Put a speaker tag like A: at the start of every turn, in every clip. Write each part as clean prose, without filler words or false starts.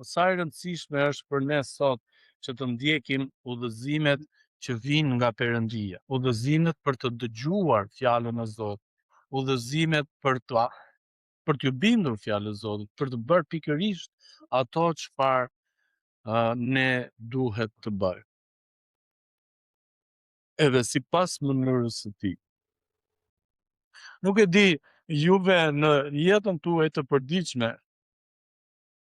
A: sa e rëndësishme është për ne sot që të ndjekim udhëzimet që vinë nga Perëndia, udhëzimet për të dëgjuar fjalën e Zotit, udhëzimet për t'ju bindur fjalës së Zotit, për të bërë pikërisht ato çfarë ne duhet të bëjmë. Edhe sipas mënyrës së Tij. Nuk e di, juve në jetën tuaj të përditshme,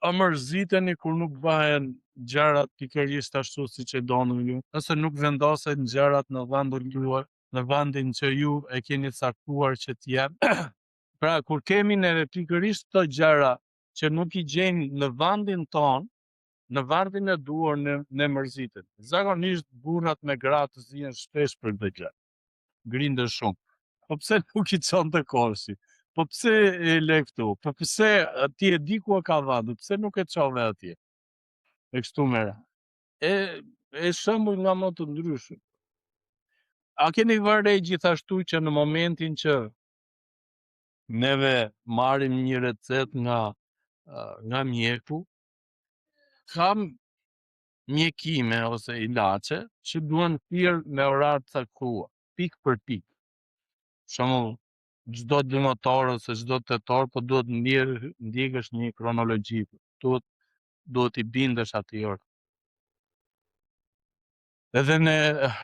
A: a mërziteni kur nuk bëhen gjërat pikërisht ashtu siç e doni ju, nëse nuk vendosen gjërat në vendin juaj, në vendin që ju e keni caktuar që të jenë. Pra, kur kemi neve pikërisht këto gjëra që nuk i gjejmë në vendin ton, në vendin e duhur ne mërzitemi. Zakonisht burrat me gratë zihen shpesh për këtë gjë. Grindën shumë. Po pse nuk i çon të korsi? Po pse e le këtu? Po pse ti e di ku e ka vënë? Pse nuk e çove atje? E kështu me radhë. E shembull nga më të ndryshëm. A keni vënë re gjithashtu që në momentin që neve marrim një recetë nga mjeku, kam mjekime ose ilaçe që duhen pirë me orar të caktuar, pikë për pikë. Për shembull, çdo 12 ose çdo 8 orë, po duhet ndjekësh një kronologji. Duhet i bindesh atij orë. Edhe ne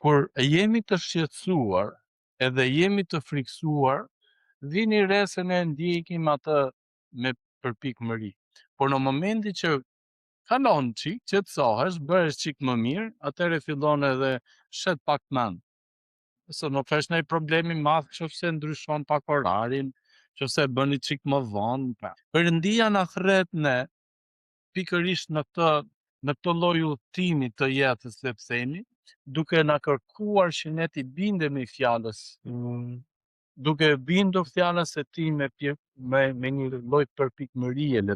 A: kur jemi të shqetësuar, edhe jemi të friksuar, vini re se ne ndjekim atë me përpikmëri. Por në momentin që kalon çik, qetësohesh, bëhesh çik më mirë, atëherë fillon edhe shet pak mend. Se nuk është ndonjë problem i madh nëse ndryshon pak orarin, nëse bën një çik më vonë. Perëndia na thret ne pikërisht në këtë lloj udhëtimi të jetës le të themi, duke na kërkuar që ne t'i bindemi fjalës, duke bindur fjalës së Tij me një lloj përpikmërie le të